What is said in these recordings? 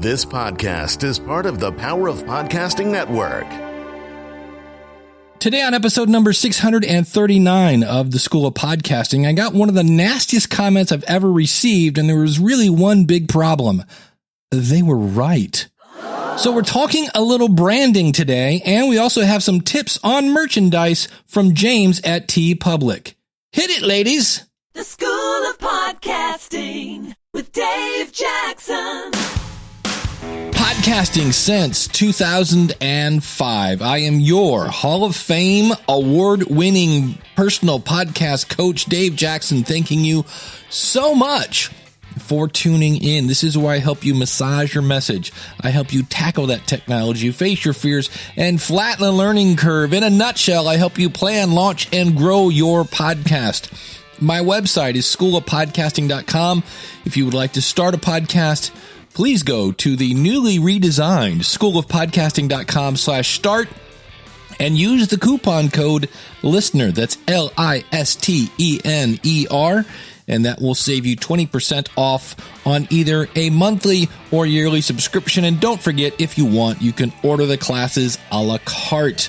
This podcast is part of the Power of Podcasting Network. Today on episode number 639 of the School of Podcasting, I got one of the nastiest comments I've ever received, and there was really one big problem. They were right. So we're talking a little branding today, and we also have some tips on merchandise from James at TeePublic. Hit it, ladies! The School of Podcasting with Dave Jackson. Podcasting since 2005. I am your Hall of Fame award-winning personal podcast coach, Dave Jackson, thanking you so much for tuning in. This is where I help you massage your message. I help you tackle that technology, face your fears, and flatten the learning curve. In a nutshell, I help you plan, launch, and grow your podcast. My website is schoolofpodcasting.com. If you would like to start a podcast, please go to the newly redesigned schoolofpodcasting.com/start and use the coupon code LISTENER. That's LISTENER. And that will save you 20% off on either a monthly or yearly subscription. And don't forget, if you want, you can order the classes a la carte.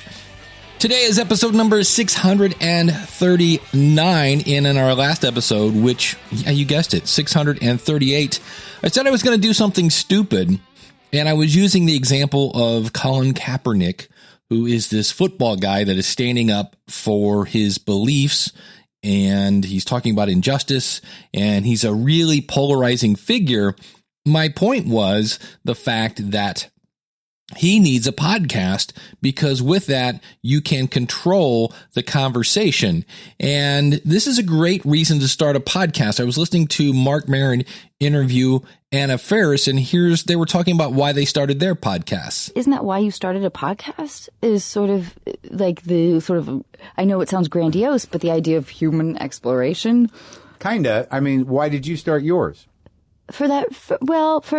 Today is episode number 639, and in our last episode, which, yeah, you guessed it, 638, I said I was going to do something stupid, and I was using the example of Collin Kaepernick, who is this football guy that is standing up for his beliefs, and he's talking about injustice, and he's a really polarizing figure. My point was the fact that he needs a podcast because with that, you can control the conversation. And this is a great reason to start a podcast. I was listening to Mark Maron interview Anna Faris, and they were talking about why they started their podcasts. Isn't that why you started a podcast? Is sort of like I know it sounds grandiose, but the idea of human exploration. Kinda. I mean, why did you start yours? For a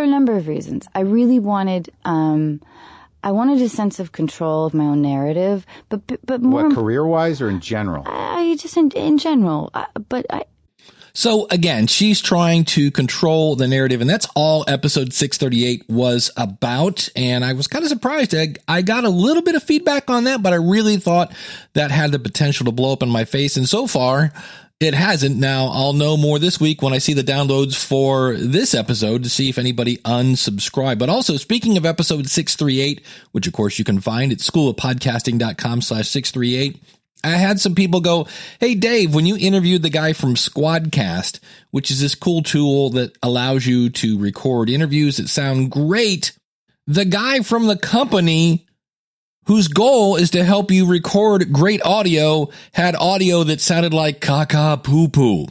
number of reasons. I really wanted, I wanted a sense of control of my own narrative, but more. What, career-wise or in general? I just in general, So again, she's trying to control the narrative, and that's all episode 638 was about. And I was kind of surprised. I got a little bit of feedback on that, but I really thought that had the potential to blow up in my face. And so far, it hasn't. Now, I'll know more this week when I see the downloads for this episode to see if anybody unsubscribed. But also, speaking of episode 638, which of course you can find at schoolofpodcasting.com/638, I had some people go, "Hey, Dave, when you interviewed the guy from Squadcast, which is this cool tool that allows you to record interviews that sound great, the guy from the company whose goal is to help you record great audio had audio that sounded like caca poo-poo."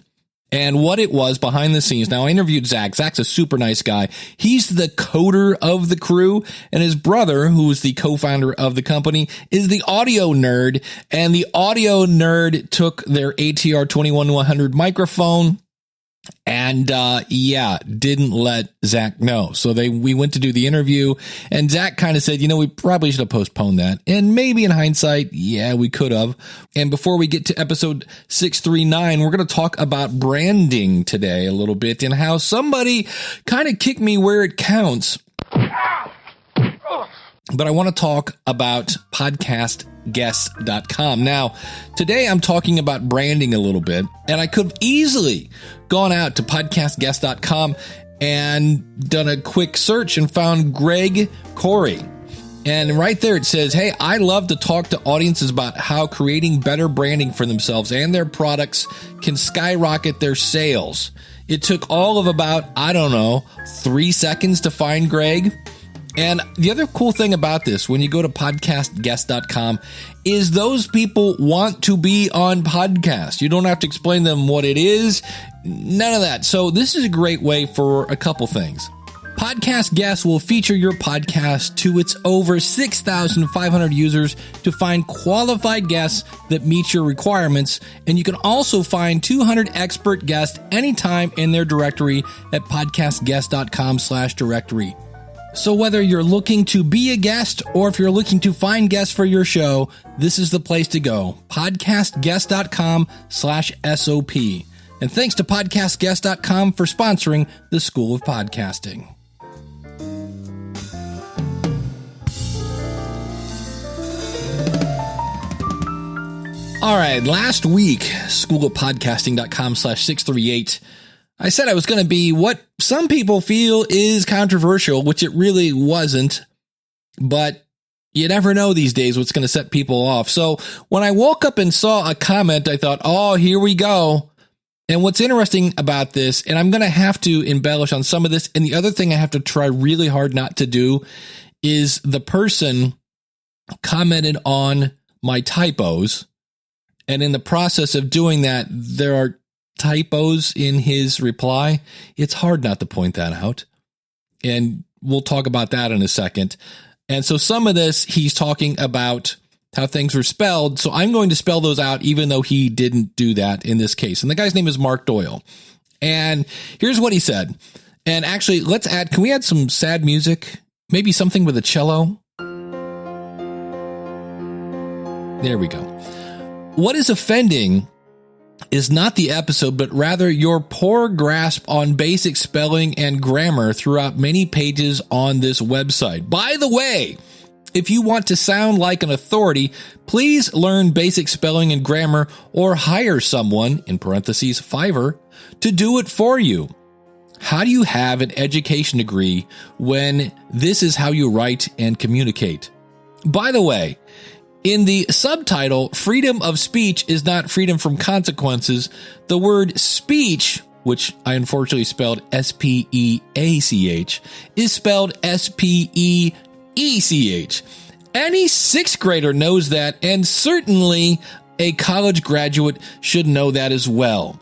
And what it was behind the scenes. Now, I interviewed Zach. Zach's a super nice guy. He's the coder of the crew, and his brother, who's the co-founder of the company, is the audio nerd. And the audio nerd took their ATR 2100 microphone and, didn't let Zach know. So we went to do the interview, and Zach kind of said, we probably should have postponed that. And maybe in hindsight, yeah, we could have. And before we get to episode 639, we're going to talk about branding today a little bit and how somebody kind of kicked me where it counts. But I want to talk about podcastguests.com. Now, today I'm talking about branding a little bit, and I could have easily gone out to podcastguest.com and done a quick search and found Greg Corey. And right there it says, "Hey, I love to talk to audiences about how creating better branding for themselves and their products can skyrocket their sales." It took all of about, 3 seconds to find Greg. And the other cool thing about this, when you go to podcastguest.com, is those people want to be on podcasts. You don't have to explain them what it is, none of that. So this is a great way for a couple things. Podcast Guests will feature your podcast to its over 6,500 users to find qualified guests that meet your requirements. And you can also find 200 expert guests anytime in their directory at podcastguest.com/directory. So whether you're looking to be a guest or if you're looking to find guests for your show, this is the place to go. Podcastguest.com/SOP. And thanks to podcastguest.com for sponsoring the School of Podcasting. All right, last week, schoolofpodcasting.com/638, I said I was going to be what some people feel is controversial, which it really wasn't, but you never know these days what's going to set people off. So when I woke up and saw a comment, I thought, oh, here we go. And what's interesting about this, and I'm going to have to embellish on some of this, and the other thing I have to try really hard not to do is the person commented on my typos. And in the process of doing that, there are typos in his reply. It's hard not to point that out. And we'll talk about that in a second. And so some of this, he's talking about how things are spelled. So I'm going to spell those out, even though he didn't do that in this case. And the guy's name is Mark Doyle. And here's what he said. And actually, can we add some sad music? Maybe something with a cello? There we go. What is offending is not the episode, but rather your poor grasp on basic spelling and grammar throughout many pages on this website. By the way, if you want to sound like an authority, please learn basic spelling and grammar or hire someone, in parentheses, Fiverr, to do it for you. How do you have an education degree when this is how you write and communicate? By the way, in the subtitle, freedom of speech is not freedom from consequences. The word speech, which I unfortunately spelled S-P-E-A-C-H, is spelled S-P-E-E-C-H. Any sixth grader knows that, and certainly a college graduate should know that as well.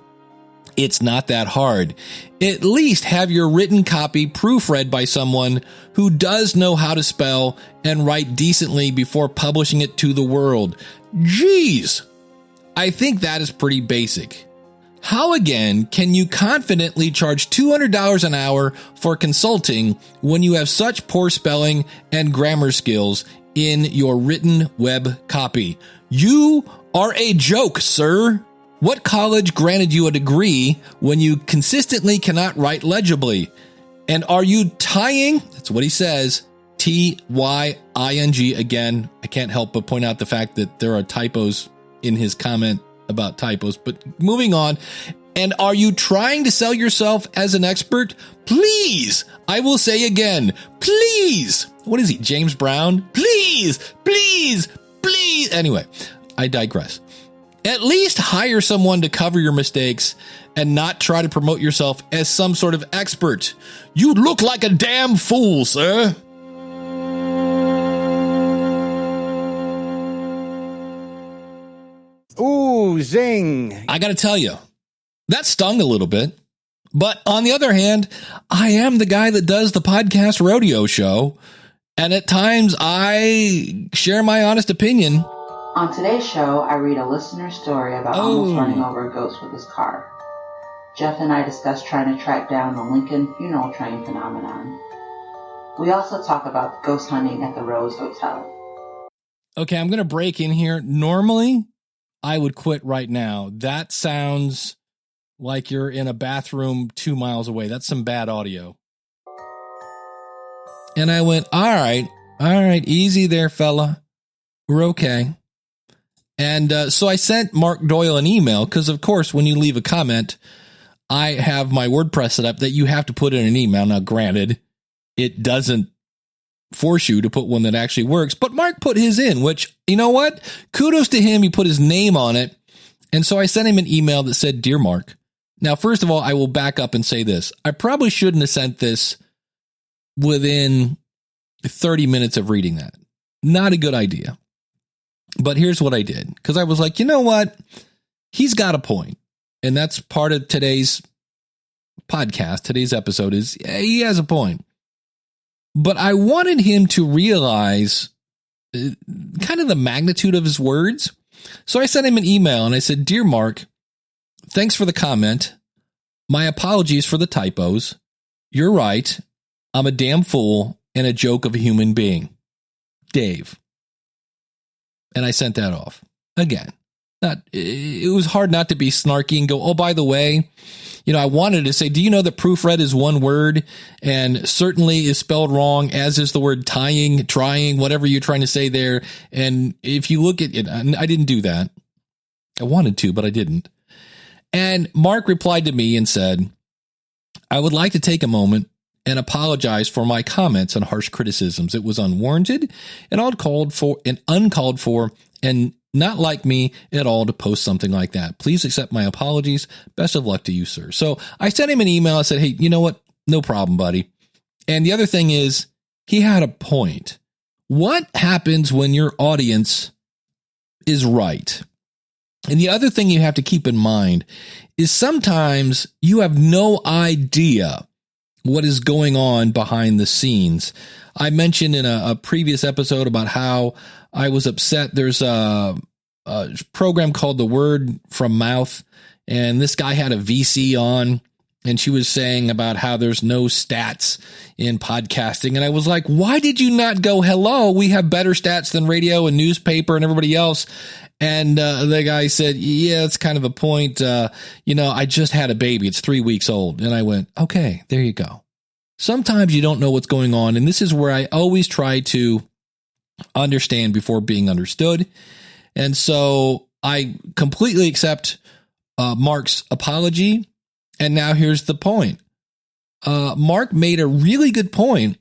It's not that hard. At least have your written copy proofread by someone who does know how to spell and write decently before publishing it to the world. Jeez, I think that is pretty basic. How again can you confidently charge $200 an hour for consulting when you have such poor spelling and grammar skills in your written web copy? You are a joke, sir. What college granted you a degree when you consistently cannot write legibly? And are you tying? That's what he says. T-Y-I-N-G. Again, I can't help but point out the fact that there are typos in his comment about typos. But moving on. And are you trying to sell yourself as an expert? Please, I will say again, please. What is he, James Brown? Please, please, please. Anyway, I digress. At least hire someone to cover your mistakes and not try to promote yourself as some sort of expert. You look like a damn fool, sir. Ooh, zing. I got to tell you, that stung a little bit. But on the other hand, I am the guy that does the podcast rodeo show. And at times I share my honest opinion. On today's show, I read a listener story about almost running over a ghost with his car. Jeff and I discuss trying to track down the Lincoln funeral train phenomenon. We also talk about ghost hunting at the Rose Hotel. Okay, I'm going to break in here. Normally, I would quit right now. That sounds like you're in a bathroom 2 miles away. That's some bad audio. And I went, all right, easy there, fella. We're okay. And so I sent Mark Doyle an email because, of course, when you leave a comment, I have my WordPress set up that you have to put in an email. Now, granted, it doesn't force you to put one that actually works, but Mark put his in, which, you know what? Kudos to him. He put his name on it. And so I sent him an email that said, Dear Mark. Now, first of all, I will back up and say this. I probably shouldn't have sent this within 30 minutes of reading that. Not a good idea. But here's what I did, because I was like, you know what? He's got a point. And that's part of today's podcast. Today's episode is he has a point. But I wanted him to realize kind of the magnitude of his words. So I sent him an email and I said, Dear Mark, thanks for the comment. My apologies for the typos. You're right. I'm a damn fool and a joke of a human being. Dave. And I sent that off. Again, it was hard not to be snarky and go, oh, by the way, I wanted to say, do you know that proofread is one word and certainly is spelled wrong, as is the word tying, trying, whatever you're trying to say there. And if you look at it, I didn't do that. I wanted to, but I didn't. And Mark replied to me and said, I would like to take a moment and apologize for my comments and harsh criticisms. It was unwarranted and uncalled for and not like me at all to post something like that. Please accept my apologies. Best of luck to you, sir. So I sent him an email. I said, hey, you know what? No problem, buddy. And the other thing is, he had a point. What happens when your audience is right? And the other thing you have to keep in mind is sometimes you have no idea what is going on behind the scenes. I mentioned in a previous episode about how I was upset. There's a program called The Word from Mouth, and this guy had a VC on, and she was saying about how there's no stats in podcasting. And I was like, why did you not go, hello, we have better stats than radio and newspaper and everybody else? And the guy said, yeah, it's kind of a point. I just had a baby. It's 3 weeks old. And I went, okay, there you go. Sometimes you don't know what's going on. And this is where I always try to understand before being understood. And so I completely accept Mark's apology. And now here's the point. Mark made a really good point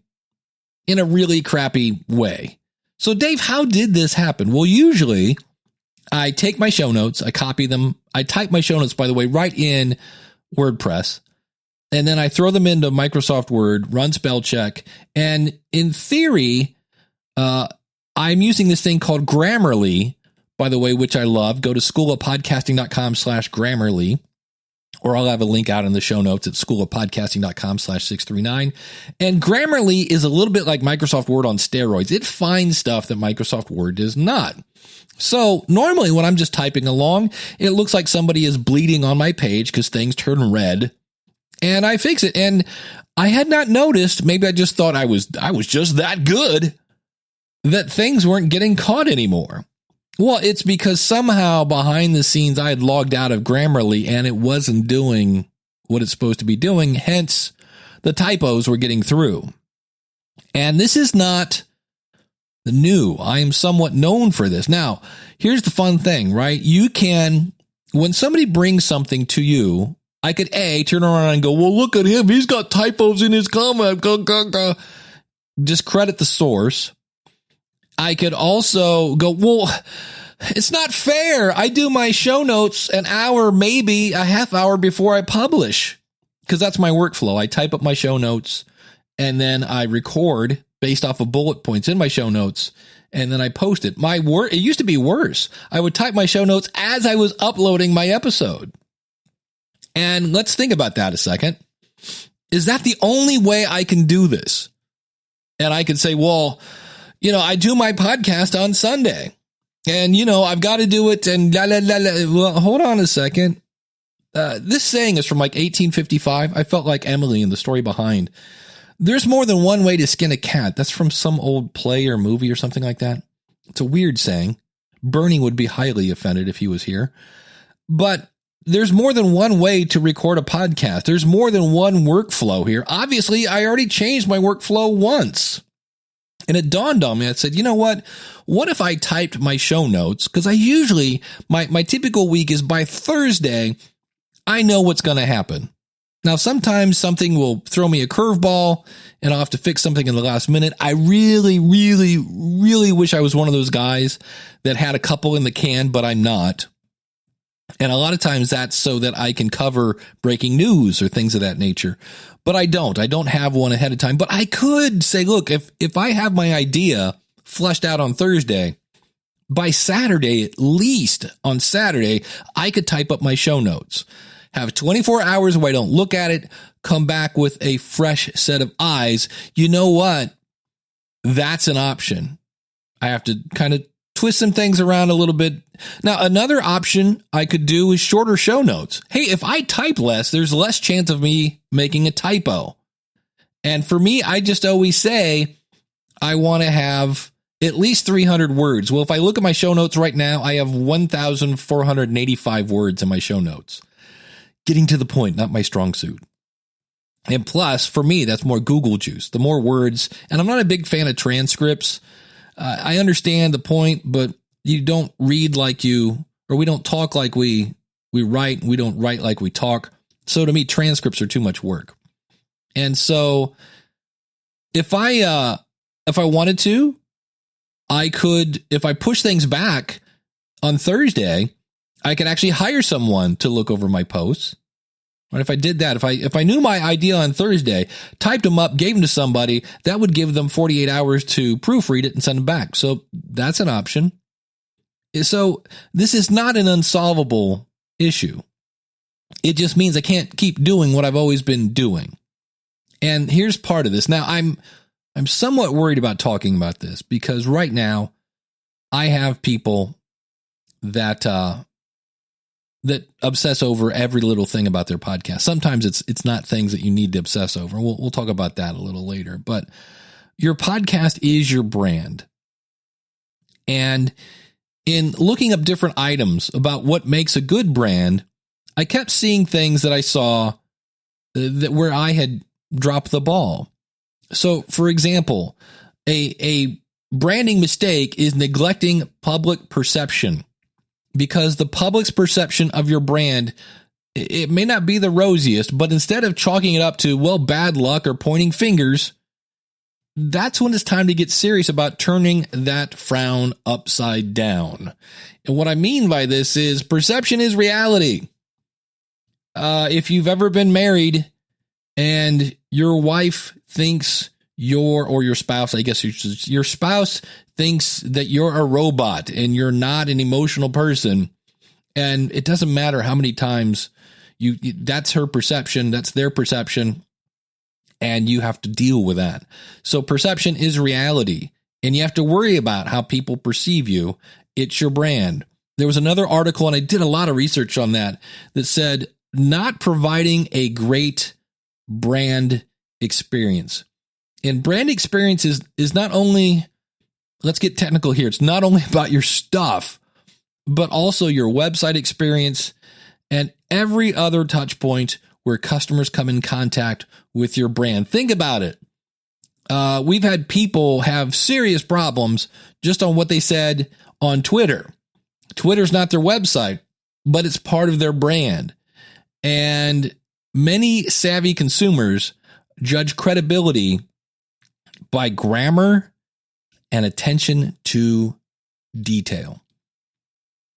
in a really crappy way. So Dave, how did this happen? Well, usually I take my show notes, I copy them. I type my show notes, by the way, right in WordPress. And then I throw them into Microsoft Word, run spell check. And in theory, I'm using this thing called Grammarly, by the way, which I love. Go to schoolofpodcasting.com/Grammarly, or I'll have a link out in the show notes at schoolofpodcasting.com/639. And Grammarly is a little bit like Microsoft Word on steroids. It finds stuff that Microsoft Word does not. So normally when I'm just typing along, it looks like somebody is bleeding on my page because things turn red, and I fix it. And I had not noticed, maybe I just thought I was just that good, that things weren't getting caught anymore. Well, it's because somehow behind the scenes I had logged out of Grammarly and it wasn't doing what it's supposed to be doing. Hence, the typos were getting through. And this is not new. I am somewhat known for this. Now, here's the fun thing, right? You can, when somebody brings something to you, I could turn around and go, well, look at him. He's got typos in his comment. Discredit the source. I could also go, well, it's not fair. I do my show notes an hour, maybe a half hour before I publish, because that's my workflow. I type up my show notes and then I record based off of bullet points in my show notes, and then I post it. It used to be worse. I would type my show notes as I was uploading my episode. And let's think about that a second. Is that the only way I can do this? And I could say, well, I do my podcast on Sunday, and, I've got to do it, and la, la, la, la. Well, hold on a second. This saying is from like 1855. I felt like Emily in the story behind. There's more than one way to skin a cat. That's from some old play or movie or something like that. It's a weird saying. Bernie would be highly offended if he was here. But there's more than one way to record a podcast. There's more than one workflow here. Obviously, I already changed my workflow once. And it dawned on me. I said, you know what? What if I typed my show notes? Because I usually, my typical week is by Thursday, I know what's going to happen. Now, sometimes something will throw me a curveball and I'll have to fix something in the last minute. I really, really, really wish I was one of those guys that had a couple in the can, but I'm not. And a lot of times that's so that I can cover breaking news or things of that nature. But I don't. I don't have one ahead of time. But I could say, look, if I have my idea fleshed out on Thursday, by Saturday, at least on Saturday, I could type up my show notes. Have 24 hours where I don't look at it, come back with a fresh set of eyes. You know what? That's an option. I have to kind of twist some things around a little bit. Now, another option I could do is shorter show notes. Hey, if I type less, there's less chance of me making a typo. And for me, I just always say I want to have at least 300 words. Well, if I look at my show notes right now, I have 1,485 words in my show notes. Getting to the point, not my strong suit. And plus, for me, that's more Google juice. The more words, and I'm not a big fan of transcripts. I understand the point, but you don't read like you or we don't talk like we write. We don't write like we talk. So to me, transcripts are too much work. And so if I wanted to, I could, if I push things back on Thursday, I could actually hire someone to look over my posts. Right? If I did that, if I knew my idea on Thursday, typed them up, gave them to somebody, that would give them 48 hours to proofread it and send them back. So that's an option. So this is not an unsolvable issue. It just means I can't keep doing what I've always been doing. And here's part of this. Now, I'm somewhat worried about talking about this because right now I have people that obsess over every little thing about their podcast. Sometimes it's not things that you need to obsess over. We'll talk about that a little later. But your podcast is your brand. And in looking up different items about what makes a good brand, I kept seeing things that I saw that where I had dropped the ball. So, for example, a branding mistake is neglecting public perception, because the public's perception of your brand, it may not be the rosiest, but instead of chalking it up to, well, bad luck or pointing fingers, that's when it's time to get serious about turning that frown upside down. And what I mean by this is perception is reality. If you've ever been married and your wife thinks or your spouse, I guess your spouse thinks that you're a robot and you're not an emotional person, and it doesn't matter how many times that's her perception, that's their perception, and you have to deal with that. So perception is reality, and you have to worry about how people perceive you. It's your brand. There was another article, and I did a lot of research on that said not providing a great brand experience. And brand experience is not only, let's get technical here, it's not only about your stuff, but also your website experience and every other touch point where customers come in contact with your brand. Think about it. We've had people have serious problems just on what they said on Twitter. Twitter's not their website, but it's part of their brand. And many savvy consumers judge credibility by grammar and attention to detail.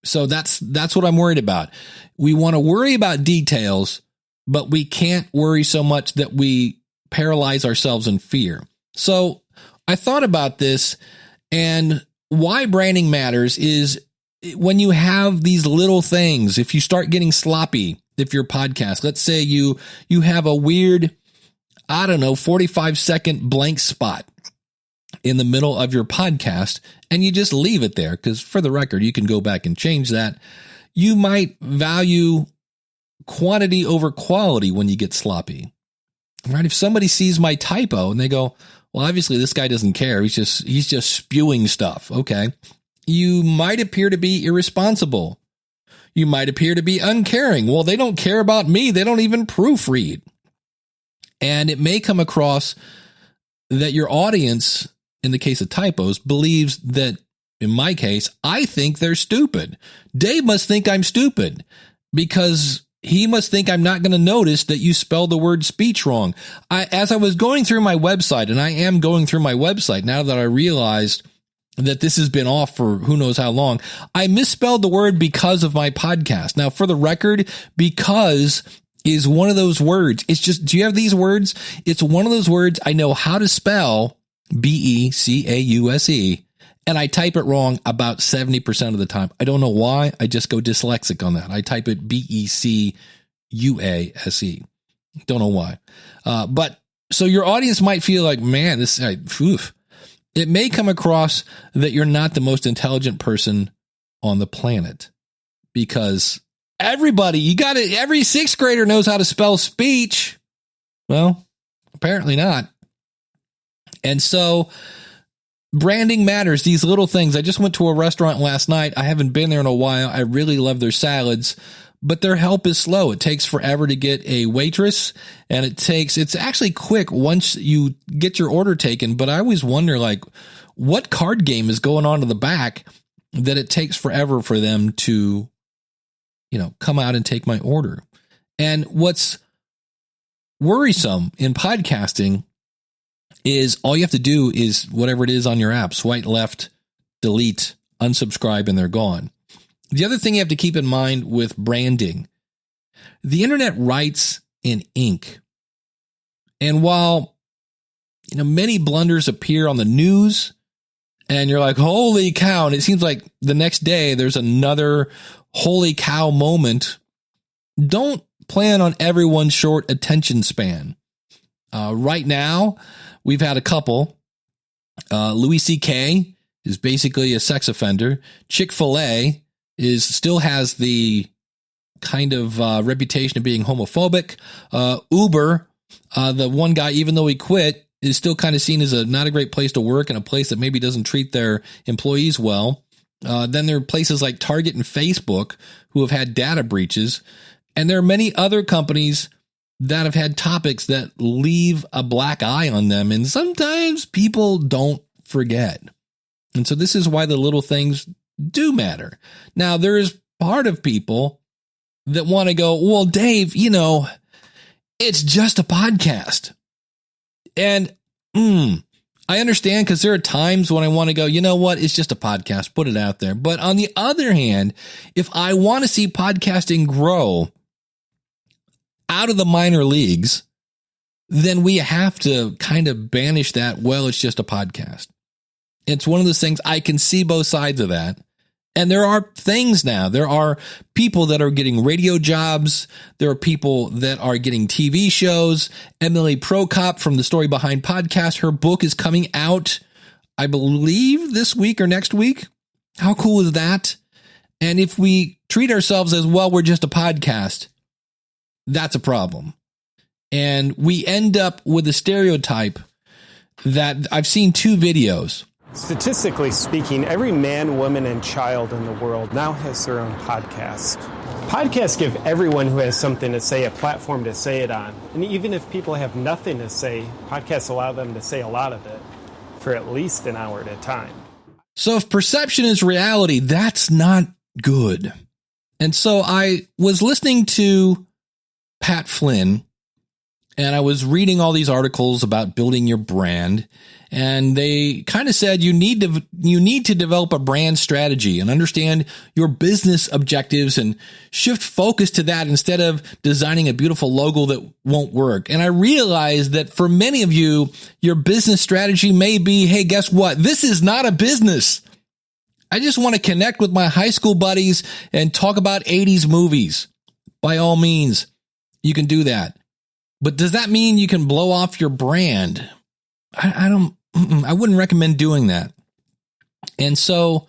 So that's what I'm worried about. We want to worry about details, but we can't worry so much that we paralyze ourselves in fear. So I thought about this, and why branding matters is when you have these little things, if you start getting sloppy, if your podcast, let's say you have a weird, 45-second blank spot in the middle of your podcast, and you just leave it there, because for the record, you can go back and change that. You might value quantity over quality when you get sloppy, right? If somebody sees my typo and they go, well, obviously this guy doesn't care. He's just spewing stuff. Okay. You might appear to be irresponsible. You might appear to be uncaring. Well, they don't care about me. They don't even proofread. And it may come across that your audience, in the case of typos, believes that, in my case, I think they're stupid. Dave must think I'm stupid because he must think I'm not going to notice that you spelled the word speech wrong. As I was going through my website, and I am going through my website now that I realized that this has been off for who knows how long, I misspelled the word because of my podcast. Now, for the record, because is one of those words. It's just, do you have these words? It's one of those words I know how to spell, Because, and I type it wrong about 70% of the time. I don't know why. I just go dyslexic on that. I type it Becuase. Don't know why. But so your audience might feel like, man, this guy, it may come across that you're not the most intelligent person on the planet, because every sixth grader knows how to spell speech. Well, apparently not. And so branding matters, these little things. I just went to a restaurant last night. I haven't been there in a while. I really love their salads, but their help is slow. It takes forever to get a waitress, and it's actually quick once you get your order taken. But I always wonder, like, what card game is going on in the back that it takes forever for them to come out and take my order. And what's worrisome in podcasting is all you have to do is whatever it is on your app, swipe left, delete, unsubscribe, and they're gone. The other thing you have to keep in mind with branding, the internet writes in ink. And while, many blunders appear on the news and you're like, holy cow. And it seems like the next day there's another holy cow moment. Don't plan on everyone's short attention span. Right now, we've had a couple. Louis C.K. is basically a sex offender. Chick-fil-A still has the kind of reputation of being homophobic. Uber, the one guy, even though he quit, is still kind of seen as not a great place to work and a place that maybe doesn't treat their employees well. Then there are places like Target and Facebook who have had data breaches. And there are many other companies that have had topics that leave a black eye on them. And sometimes people don't forget. And so this is why the little things do matter. Now, there is part of people that want to go, well, Dave, it's just a podcast. And I understand, because there are times when I want to go, you know what? It's just a podcast. Put it out there. But on the other hand, if I want to see podcasting grow out of the minor leagues, then we have to kind of banish that. Well, it's just a podcast. It's one of those things. I can see both sides of that. And there are things now. There are people that are getting radio jobs. There are people that are getting TV shows. Emily Prokop from The Story Behind Podcast, her book is coming out, I believe, this week or next week. How cool is that? And if we treat ourselves as, well, we're just a podcast, that's a problem. And we end up with a stereotype that I've seen 2 videos. Statistically speaking, every man, woman, and child in the world now has their own podcast. Podcasts give everyone who has something to say a platform to say it on. And even if people have nothing to say, podcasts allow them to say a lot of it for at least an hour at a time. So if perception is reality, that's not good. And so I was listening to Pat Flynn, and I was reading all these articles about building your brand. And they kind of said you need to develop a brand strategy and understand your business objectives and shift focus to that instead of designing a beautiful logo that won't work. And I realized that for many of you, your business strategy may be, hey, guess what? This is not a business. I just want to connect with my high school buddies and talk about 80s movies. By all means, you can do that. But does that mean you can blow off your brand? I wouldn't recommend doing that. And so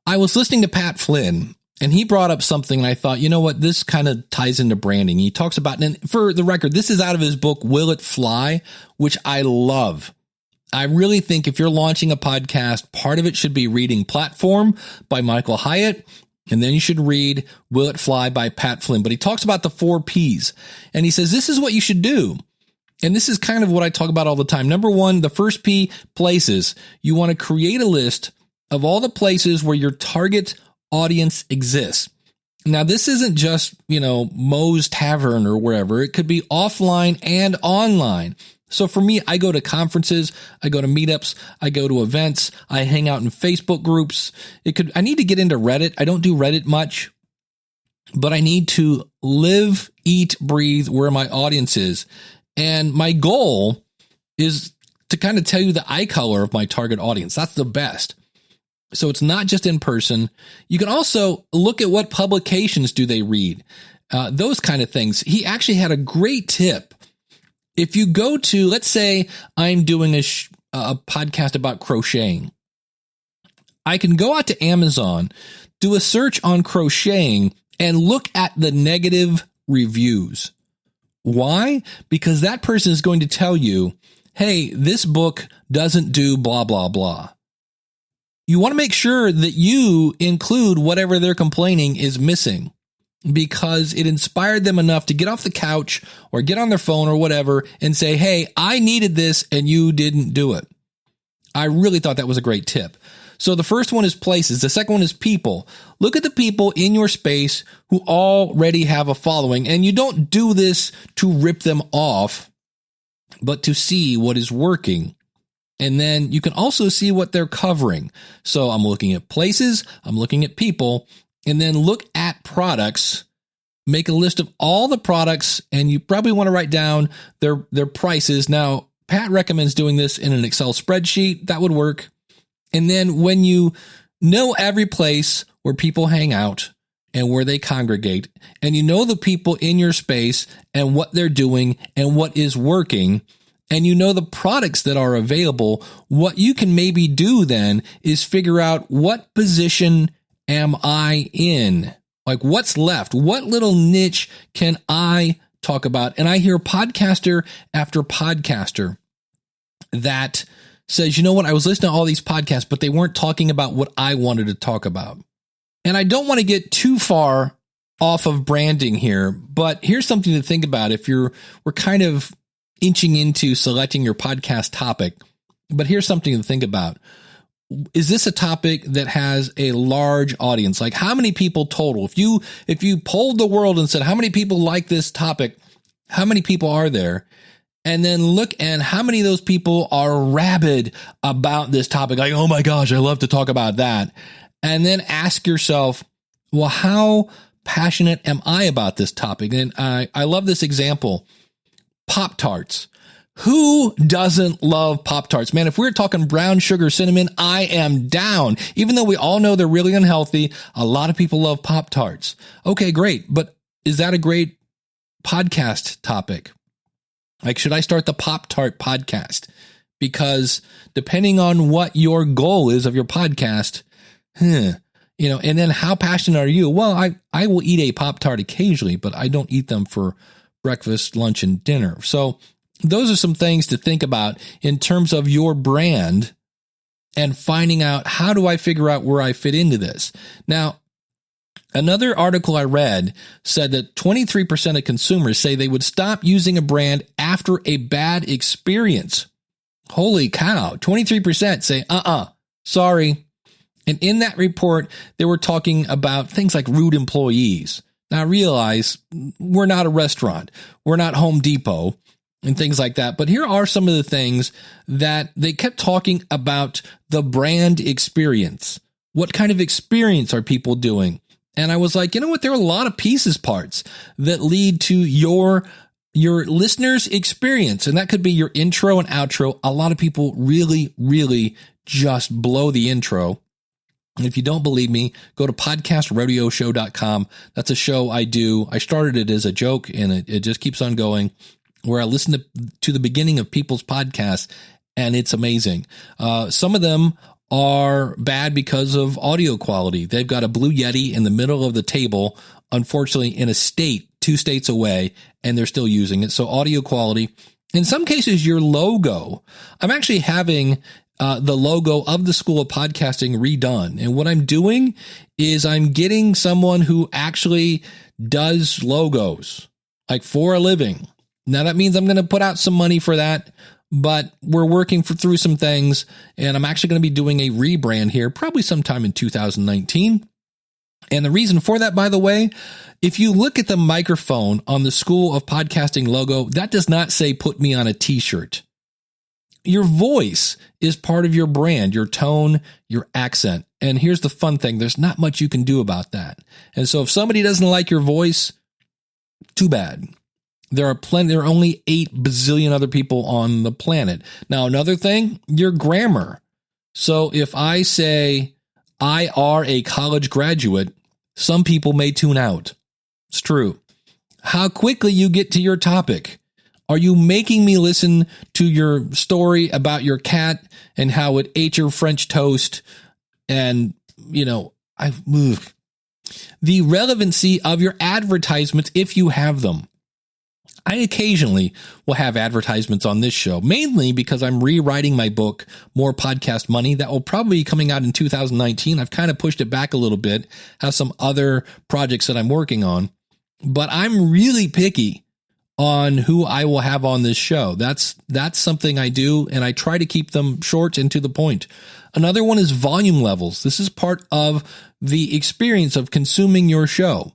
I was listening to Pat Flynn, and he brought up something, and I thought, you know what, this kind of ties into branding. He talks about, and for the record, this is out of his book, Will It Fly, which I love. I really think if you're launching a podcast, part of it should be reading Platform by Michael Hyatt, and then you should read Will It Fly by Pat Flynn. But he talks about the 4 Ps, and he says, this is what you should do. And this is kind of what I talk about all the time. Number 1, the first P, places. You want to create a list of all the places where your target audience exists. Now, this isn't just, Moe's Tavern or wherever. It could be offline and online. So for me, I go to conferences, I go to meetups, I go to events, I hang out in Facebook groups. I need to get into Reddit. I don't do Reddit much, but I need to live, eat, breathe where my audience is. And my goal is to kind of tell you the eye color of my target audience. That's the best. So it's not just in person. You can also look at what publications do they read, those kind of things. He actually had a great tip. If you go to, let's say I'm doing a podcast about crocheting. I can go out to Amazon, do a search on crocheting, and look at the negative reviews. Why? Because that person is going to tell you, hey, this book doesn't do blah, blah, blah. You want to make sure that you include whatever they're complaining is missing, because it inspired them enough to get off the couch or get on their phone or whatever and say, hey, I needed this and you didn't do it. I really thought that was a great tip. So the first one is places. The second one is people. Look at the people in your space who already have a following. And you don't do this to rip them off, but to see what is working. And then you can also see what they're covering. So I'm looking at places, I'm looking at people, and then look at products. Make a list of all the products, and you probably want to write down their prices. Now, Pat recommends doing this in an Excel spreadsheet. That would work. And then when you know every place where people hang out and where they congregate, and you know the people in your space and what they're doing and what is working, and you know the products that are available, what you can maybe do then is figure out, what position am I in? Like, what's left? What little niche can I talk about? And I hear podcaster after podcaster that says, you know what, I was listening to all these podcasts, but they weren't talking about what I wanted to talk about. And I don't want to get too far off of branding here, but here's something to think about if we're kind of inching into selecting your podcast topic. But here's something to think about. Is this a topic that has a large audience? Like, how many people total? If you polled the world and said, how many people like this topic? How many people are there? And then look at how many of those people are rabid about this topic. Like, oh my gosh, I love to talk about that. And then ask yourself, well, how passionate am I about this topic? And I love this example. Pop-Tarts. Who doesn't love Pop-Tarts? Man, if we're talking brown sugar cinnamon, I am down. Even though we all know they're really unhealthy, a lot of people love Pop-Tarts. Okay, great. But is that a great podcast topic? Like, should I start the Pop-Tart podcast? Because depending on what your goal is of your podcast, and then how passionate are you? Well, I will eat a Pop-Tart occasionally, but I don't eat them for breakfast, lunch, and dinner. So those are some things to think about in terms of your brand and finding out, how do I figure out where I fit into this? Now, another article I read said that 23% of consumers say they would stop using a brand after a bad experience. Holy cow. 23% say, sorry. And in that report, they were talking about things like rude employees. Now, I realize we're not a restaurant. We're not Home Depot and things like that. But here are some of the things that they kept talking about: the brand experience. What kind of experience are people doing? And I was like, you know what? There are a lot of parts that lead to your listener's experience. And that could be your intro and outro. A lot of people really, really just blow the intro. And if you don't believe me, go to podcastrodeoshow.com. That's a show I do. I started it as a joke, and it just keeps on going, where I listen to the beginning of people's podcasts, and it's amazing. Some of them are bad because of audio quality. They've got a Blue Yeti in the middle of the table, unfortunately in a state 2 states away, and they're still using it. So audio quality. In some cases, your logo. I'm actually having the logo of the School of Podcasting redone. And what I'm doing is I'm getting someone who actually does logos, like for a living. Now that means I'm going to put out some money for that, but we're working through some things, and I'm actually going to be doing a rebrand here probably sometime in 2019. And the reason for that, by the way, if you look at the microphone on the School of Podcasting logo, that does not say "put me on a t-shirt." Your voice is part of your brand, your tone, your accent. And here's the fun thing. There's not much you can do about that. And so if somebody doesn't like your voice, too bad. There are only 8 bazillion other people on the planet. Now, another thing, your grammar. So if I say I are a college graduate, some people may tune out. It's true. How quickly you get to your topic. Are you making me listen to your story about your cat and how it ate your French toast? And, the relevancy of your advertisements, if you have them. I occasionally will have advertisements on this show, mainly because I'm rewriting my book, More Podcast Money. That will probably be coming out in 2019. I've kind of pushed it back a little bit, have some other projects that I'm working on, but I'm really picky on who I will have on this show. That's something I do, and I try to keep them short and to the point. Another one is volume levels. This is part of the experience of consuming your show.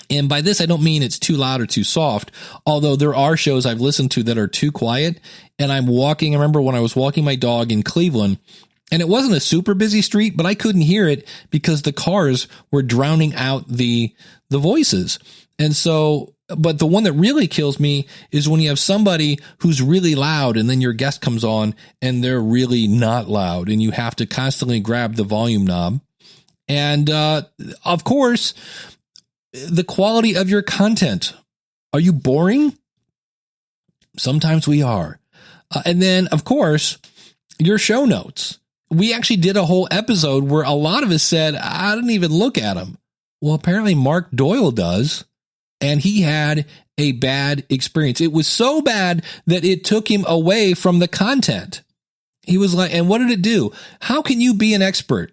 And by this, I don't mean it's too loud or too soft, although there are shows I've listened to that are too quiet. And I remember when I was walking my dog in Cleveland, and it wasn't a super busy street, but I couldn't hear it because the cars were drowning out the voices. And so, but the one that really kills me is when you have somebody who's really loud and then your guest comes on and they're really not loud and you have to constantly grab the volume knob. And, of course, the quality of your content. Are you boring? Sometimes we are. And then, of course, your show notes. We actually did a whole episode where a lot of us said, I didn't even look at them. Well, apparently Mark Doyle does. And he had a bad experience. It was so bad that it took him away from the content. He was like, and what did it do? How can you be an expert?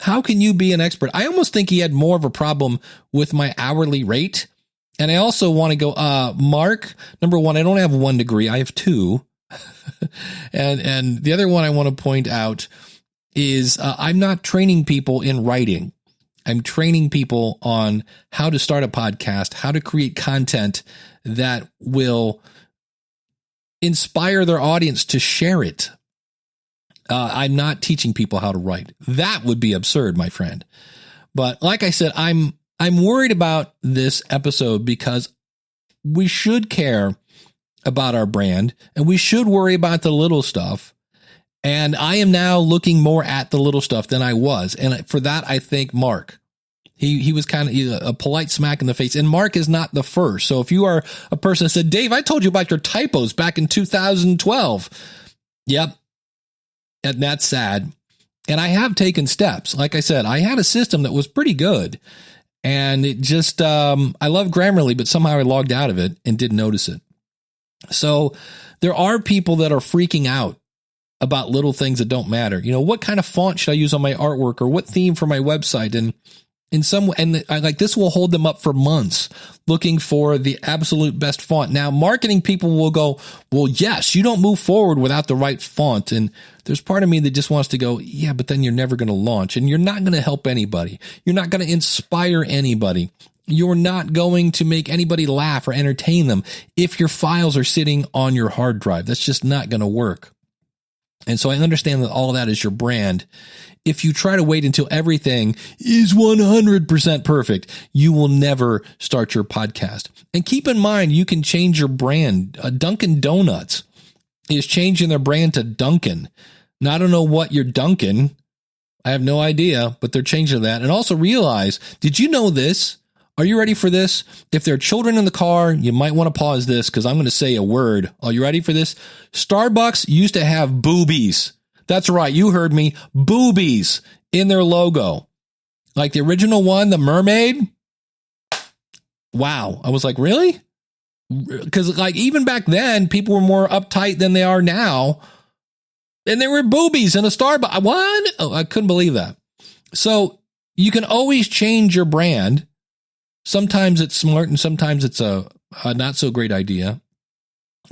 How can you be an expert? I almost think he had more of a problem with my hourly rate. And I also want to go, Mark, number one, I don't have 1 degree. I have 2. and the other one I want to point out is I'm not training people in writing. I'm training people on how to start a podcast, how to create content that will inspire their audience to share it. I'm not teaching people how to write. That would be absurd, my friend. But like I said, I'm worried about this episode because we should care about our brand and we should worry about the little stuff. And I am now looking more at the little stuff than I was. And for that, I thank Mark. He was kind of a polite smack in the face. And Mark is not the first. So if you are a person that said, Dave, I told you about your typos back in 2012. Yep. And that's sad. And I have taken steps. Like I said, I had a system that was pretty good. And it just, I love Grammarly, but somehow I logged out of it and didn't notice it. So there are people that are freaking out about little things that don't matter. You know, what kind of font should I use on my artwork or what theme for my website? And in some way, and I like this will hold them up for months looking for the absolute best font. Now, marketing people will go, well, yes, you don't move forward without the right font. And there's part of me that just wants to go, yeah, but then you're never going to launch and you're not going to help anybody. You're not going to inspire anybody. You're not going to make anybody laugh or entertain them if your files are sitting on your hard drive. That's just not going to work. And so I understand that all of that is your brand. If you try to wait until everything is 100% perfect, you will never start your podcast. And keep in mind, you can change your brand. Dunkin' Donuts is changing their brand to Dunkin'. Now, I don't know what you're Dunkin'. I have no idea, but they're changing that. And also realize, did you know this? Are you ready for this? If there are children in the car, you might want to pause this because I'm going to say a word. Are you ready for this? Starbucks used to have boobies. That's right. You heard me. Boobies in their logo. Like the original one, the mermaid. Wow. I was like, really? Because like even back then, people were more uptight than they are now. And there were boobies in a Starbucks. What? Oh, I couldn't believe that. So you can always change your brand. Sometimes it's smart and sometimes it's a not so great idea.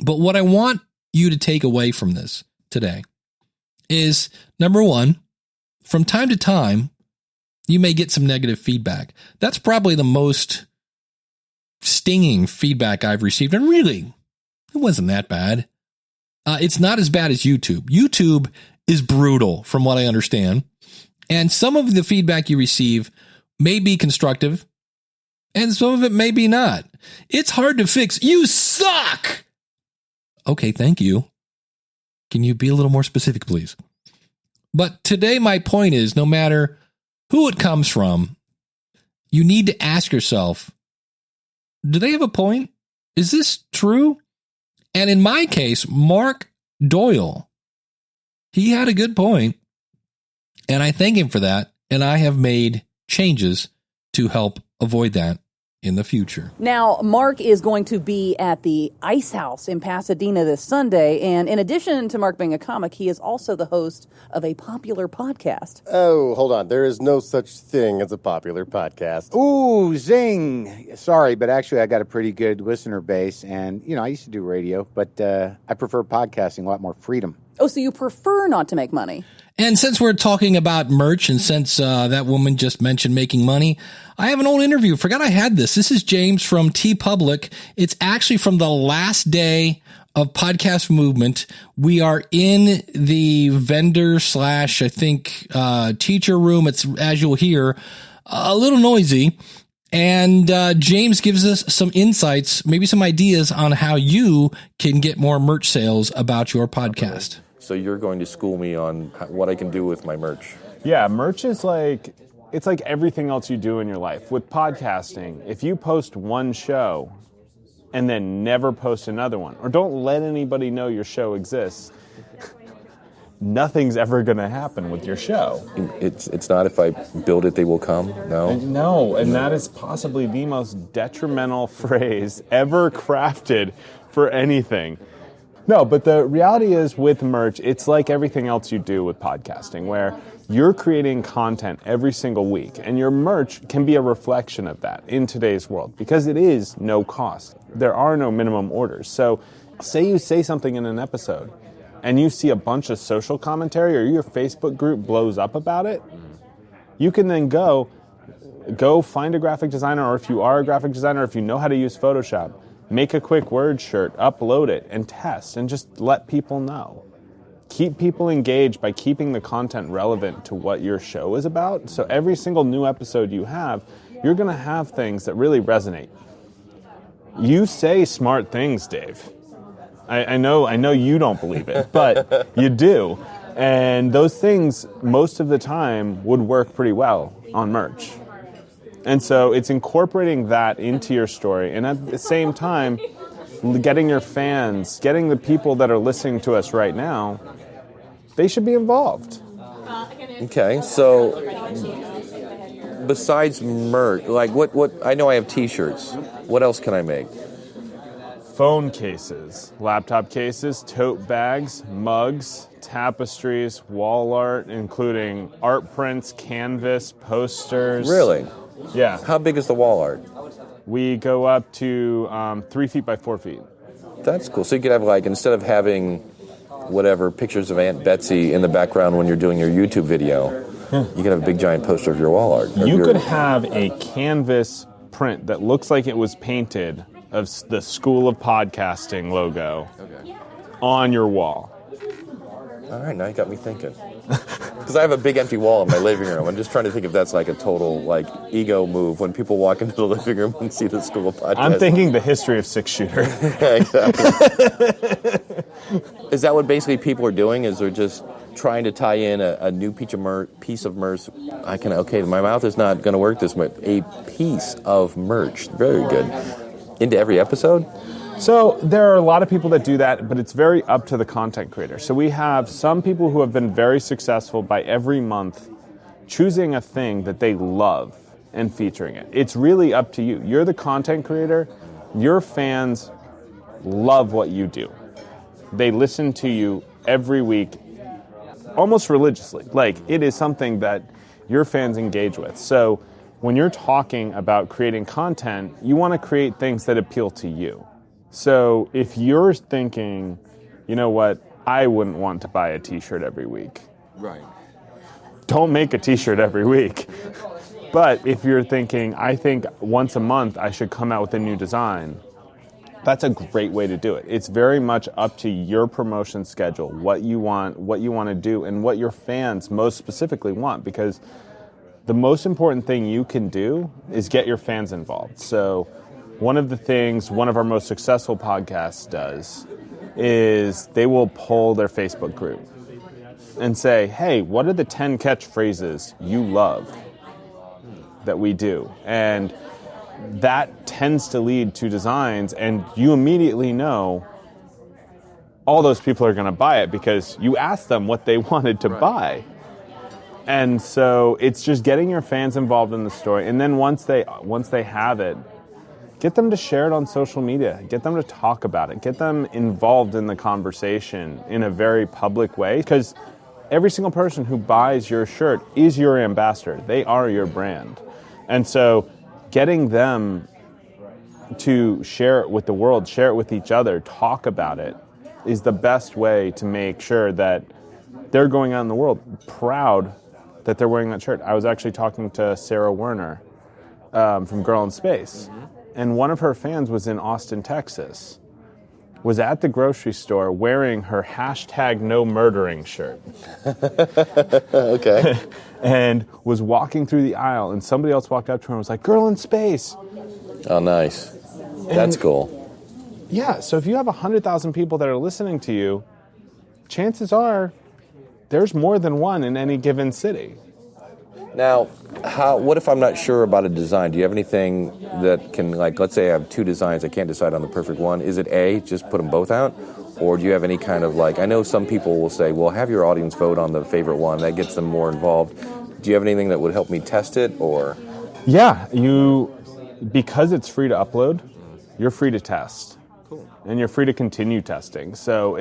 But what I want you to take away from this today is, number one, from time to time, you may get some negative feedback. That's probably the most stinging feedback I've received. And really, it wasn't that bad. It's not as bad as YouTube. YouTube is brutal from what I understand. And some of the feedback you receive may be constructive. And some of it may be not. It's hard to fix. You suck. Okay, thank you. Can you be a little more specific, please? But today, my point is, no matter who it comes from, you need to ask yourself, do they have a point? Is this true? And in my case, Mark Doyle, he had a good point, and I thank him for that. And I have made changes to help avoid that in the future. Now, Mark is going to be at the Ice House in Pasadena this Sunday, and in addition to Mark being a comic, he is also the host of a popular podcast. Oh, hold on. There is no such thing as a popular podcast. Ooh, zing. Sorry, but actually I got a pretty good listener base, and, I used to do radio, but I prefer podcasting, a lot more freedom. Oh, so you prefer not to make money? And since we're talking about merch, and since that woman just mentioned making money, I have an old interview. Forgot I had this. This is James from TeePublic. It's actually from the last day of Podcast Movement. We are in the vendor / I think teacher room. It's, as you'll hear, a little noisy. And James gives us some insights, maybe some ideas on how you can get more merch sales about your podcast. So you're going to school me on what I can do with my merch. Yeah, merch is it's like everything else you do in your life. With podcasting, if you post one show and then never post another one, or don't let anybody know your show exists, nothing's ever going to happen with your show. It's not if I build it, they will come? No? No, and that is possibly the most detrimental phrase ever crafted for anything. No, but the reality is with merch, it's like everything else you do with podcasting, where you're creating content every single week, and your merch can be a reflection of that in today's world, because it is no cost. There are no minimum orders. So say you say something in an episode, and you see a bunch of social commentary, or your Facebook group blows up about it, you can then go find a graphic designer, or if you are a graphic designer, if you know how to use Photoshop, make a quick word shirt, upload it, and test, and just let people know. Keep people engaged by keeping the content relevant to what your show is about. So every single new episode you have, you're going to have things that really resonate. You say smart things, Dave. I know you don't believe it, but you do. And those things, most of the time, would work pretty well on merch. And so it's incorporating that into your story, and at the same time, getting your fans, getting the people that are listening to us right now, they should be involved. Okay, so besides merch, like what I know I have t-shirts. What else can I make? Phone cases, laptop cases, tote bags, mugs, tapestries, wall art, including art prints, canvas, posters. Really? Yeah. How big is the wall art? We go up to 3 feet by 4 feet. That's cool. So you could have, like, instead of having whatever pictures of Aunt Betsy in the background when you're doing your YouTube video, you could have a big giant poster of your wall art. You could have a canvas print that looks like it was painted of the School of Podcasting logo on your wall. All right, now you got me thinking. Because I have a big empty wall in my living room. I'm just trying to think if that's like a total ego move when people walk into the living room and see the School of Podcasting. I'm thinking the history of six-shooter. Yeah, exactly. Is that what basically people are doing? Is they're just trying to tie in a new piece of merch? My mouth is not going to work this much. A piece of merch. Very good. Into every episode? So there are a lot of people that do that, but it's very up to the content creator. So we have some people who have been very successful by every month choosing a thing that they love and featuring it. It's really up to you. You're the content creator. Your fans love what you do. They listen to you every week, almost religiously. Like, it is something that your fans engage with. So when you're talking about creating content, you want to create things that appeal to you. So if you're thinking, you know what, I wouldn't want to buy a t-shirt every week. Right. Don't make a t-shirt every week. But if you're thinking, I think once a month I should come out with a new design, that's a great way to do it. It's very much up to your promotion schedule, what you want to do, and what your fans most specifically want, because the most important thing you can do is get your fans involved. So one of the things one of our most successful podcasts does is they will poll their Facebook group and say, hey, what are the 10 catchphrases you love that we do? And that tends to lead to designs, and you immediately know all those people are going to buy it because you asked them what they wanted to buy. And so it's just getting your fans involved in the story, and then once they have it, get them to share it on social media. Get them to talk about it. Get them involved in the conversation in a very public way, because every single person who buys your shirt is your ambassador. They are your brand. And so getting them to share it with the world, share it with each other, talk about it, is the best way to make sure that they're going out in the world proud that they're wearing that shirt. I was actually talking to Sarah Werner from Girl in Space, and one of her fans was in Austin, Texas, was at the grocery store wearing her #NoMurdering shirt. Okay. And was walking through the aisle, and somebody else walked up to her and was like, "Girl in Space." Oh, nice. That's cool. Yeah, so if you have 100,000 people that are listening to you, chances are there's more than one in any given city. Now, what if I'm not sure about a design? Do you have anything that can, like, let's say I have 2 designs, I can't decide on the perfect one. Is it A, just put them both out? Or do you have any kind of, like, I know some people will say, well, have your audience vote on the favorite one. That gets them more involved. Do you have anything that would help me test it, or? Yeah, because it's free to upload, you're free to test. Cool. And you're free to continue testing. So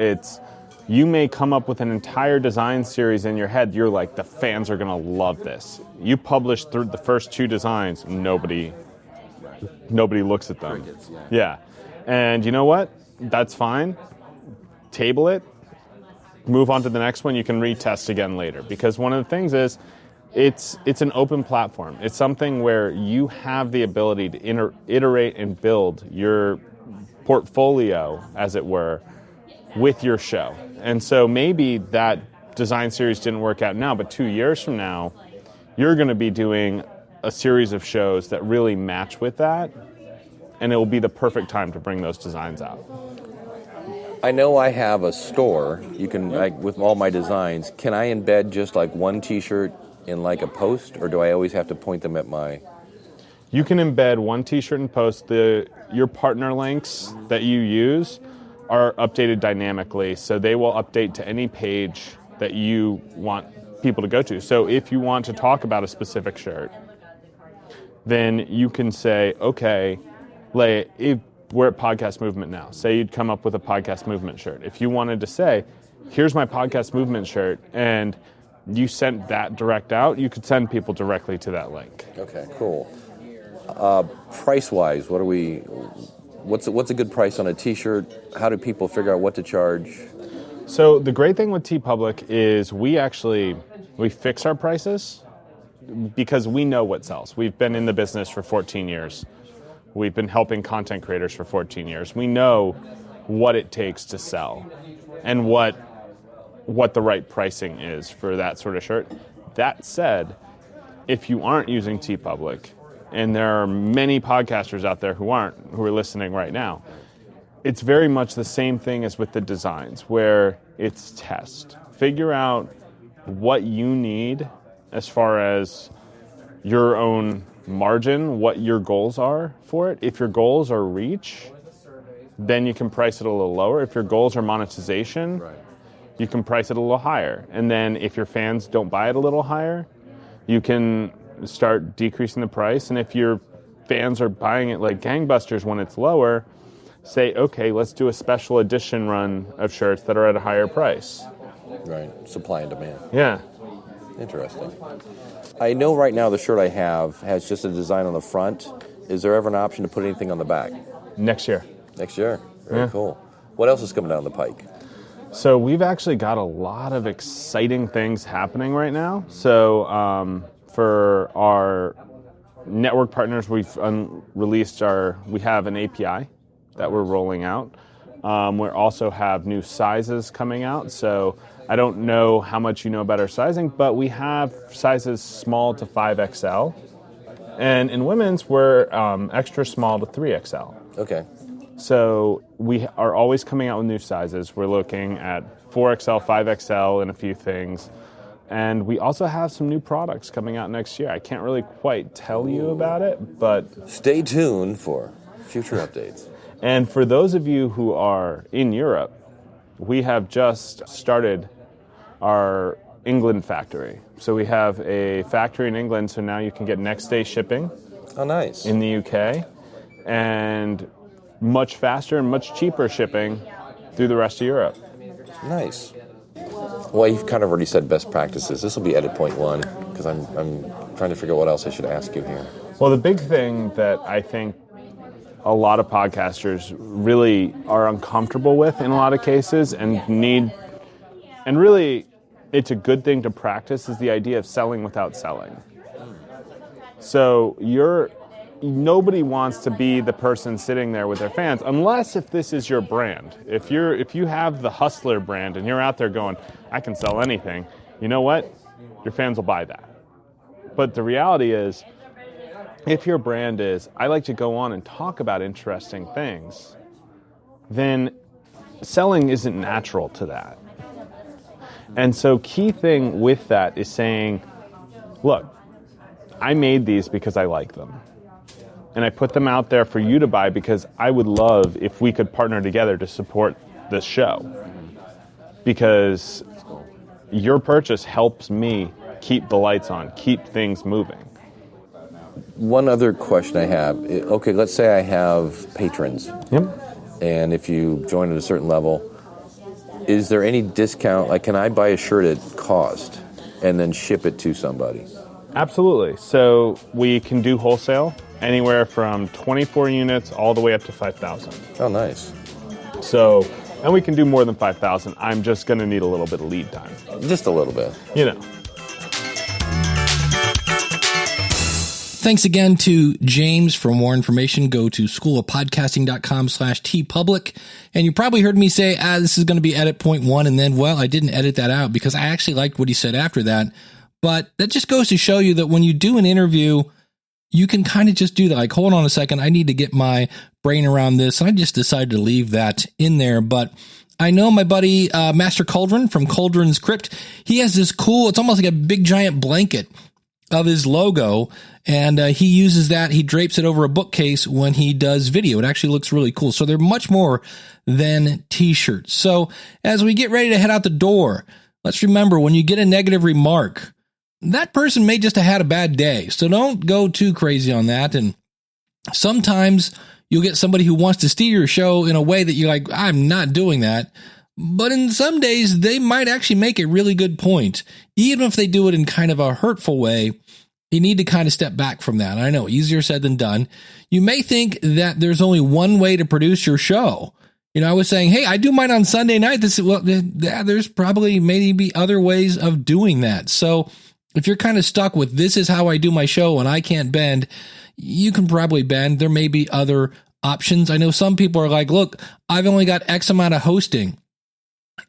you may come up with an entire design series in your head. You're like, the fans are going to love this. You publish through the first 2 designs, nobody looks at them. Yeah. And you know what? That's fine. Table it. Move on to the next one. You can retest again later. Because one of the things is, it's an open platform. It's something where you have the ability to iterate and build your portfolio, as it were, with your show. And so maybe that design series didn't work out now, but 2 years from now, you're going to be doing a series of shows that really match with that, and it will be the perfect time to bring those designs out. I know I have a store. You can, like, with all my designs, can I embed just like one t-shirt in like a post, or do I always have to point them at my... You can embed one t-shirt and post. Your partner links that you use are updated dynamically, so they will update to any page that you want people to go to. So if you want to talk about a specific shirt, then you can say, okay, we're at Podcast Movement now. Say you'd come up with a Podcast Movement shirt. If you wanted to say, here's my Podcast Movement shirt, and you sent that direct out, you could send people directly to that link. Okay, cool. Price-wise, what's a good price on a t-shirt? How do people figure out what to charge? So the great thing with TeePublic is we fix our prices because we know what sells. We've been in the business for 14 years. We've been helping content creators for 14 years. We know what it takes to sell and what the right pricing is for that sort of shirt. That said, if you aren't using TeePublic, and there are many podcasters out there who are listening right now, it's very much the same thing as with the designs, where it's test. Figure out what you need as far as your own margin, what your goals are for it. If your goals are reach, then you can price it a little lower. If your goals are monetization, you can price it a little higher. And then if your fans don't buy it a little higher, you can start decreasing the price. And if your fans are buying it like gangbusters when it's lower, say, okay, let's do a special edition run of shirts that are at a higher price. Right, supply and demand. Yeah. Interesting. I know right now the shirt I have has just a design on the front. Is there ever an option to put anything on the back? Next year. Next year? Very cool. What else is coming down the pike? So we've actually got a lot of exciting things happening right now. So for our network partners, we have an API that we're rolling out. We also have new sizes coming out. So I don't know how much you know about our sizing, but we have sizes small to 5XL. And in women's, we're extra small to 3XL. Okay. So we are always coming out with new sizes. We're looking at 4XL, 5XL, and a few things. And we also have some new products coming out next year. I can't really quite tell you about it, but... Stay tuned for future updates. And for those of you who are in Europe, we have just started our England factory. So we have a factory in England, so now you can get next day shipping. Oh, nice. In the UK. and much faster and much cheaper shipping through the rest of Europe. Nice. Well, you've kind of already said best practices. This will be edit point 1, because I'm trying to figure out what else I should ask you here. Well, the big thing that I think a lot of podcasters really are uncomfortable with in a lot of cases and really it's a good thing to practice is the idea of selling without selling. So nobody wants to be the person sitting there with their fans, unless if this is your brand. If you have the hustler brand and you're out there going, I can sell anything, you know what? Your fans will buy that. But the reality is, if your brand is, I like to go on and talk about interesting things, then selling isn't natural to that. And so key thing with that is saying, look, I made these because I like them. And I put them out there for you to buy because I would love if we could partner together to support this show. Because your purchase helps me keep the lights on, keep things moving. One other question I have. Okay, let's say I have patrons. Yep. And if you join at a certain level, is there any discount? Like, can I buy a shirt at cost and then ship it to somebody? Absolutely. So we can do wholesale anywhere from 24 units all the way up to 5,000. Oh, nice. So, and we can do more than 5,000. I'm just going to need a little bit of lead time. Just a little bit. You know. Thanks again to James. For more information, go to schoolofpodcasting.com/tpublic. And you probably heard me say, this is going to be edit point 1. And then, well, I didn't edit that out because I actually liked what he said after that. But that just goes to show you that when you do an interview, you can kind of just do that. Like, hold on a second, I need to get my brain around this. And I just decided to leave that in there. But I know my buddy, Master Cauldron from Cauldron's Crypt, he has this cool, it's almost like a big giant blanket of his logo. And he uses that. He drapes it over a bookcase when he does video. It actually looks really cool. So they're much more than t-shirts. So as we get ready to head out the door, let's remember, when you get a negative remark, that person may just have had a bad day. So don't go too crazy on that. And sometimes you'll get somebody who wants to steer your show in a way that you're like, I'm not doing that. But in some days, they might actually make a really good point. Even if they do it in kind of a hurtful way, you need to kind of step back from that. I know, easier said than done. You may think that there's only one way to produce your show. You know, I was saying, hey, I do mine on Sunday night. There's probably maybe other ways of doing that. So if you're kind of stuck with this is how I do my show and I can't bend, you can probably bend. There may be other options. I know some people are like, look, I've only got X amount of hosting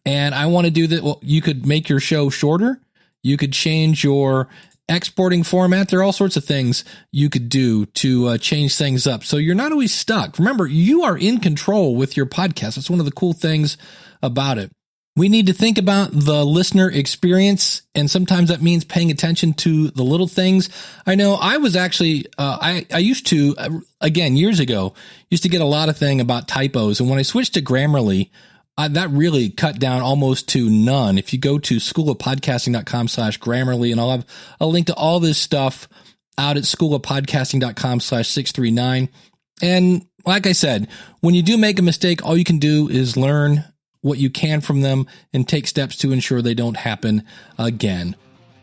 and I want to do that. Well, you could make your show shorter. You could change your exporting format. There are all sorts of things you could do to change things up. So you're not always stuck. Remember, you are in control with your podcast. That's one of the cool things about it. We need to think about the listener experience, and sometimes that means paying attention to the little things. I know I was actually, I used to, again, years ago, used to get a lot of thing about typos. And when I switched to Grammarly, that really cut down almost to none. If you go to schoolofpodcasting.com/Grammarly, and I'll have a link to all this stuff out at schoolofpodcasting.com/639. And like I said, when you do make a mistake, all you can do is learn what you can from them and take steps to ensure they don't happen again.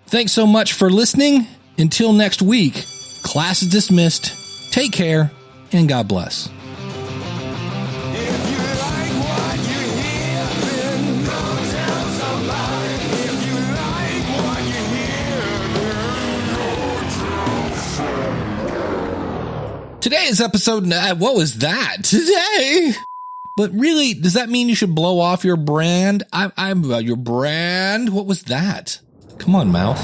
Thanks so much for listening. Until next week, class is dismissed. Take care and God bless. Today's episode, what was that? Today? But really, does that mean you should blow off your brand? I'm about your brand. What was that? Come on, mouth.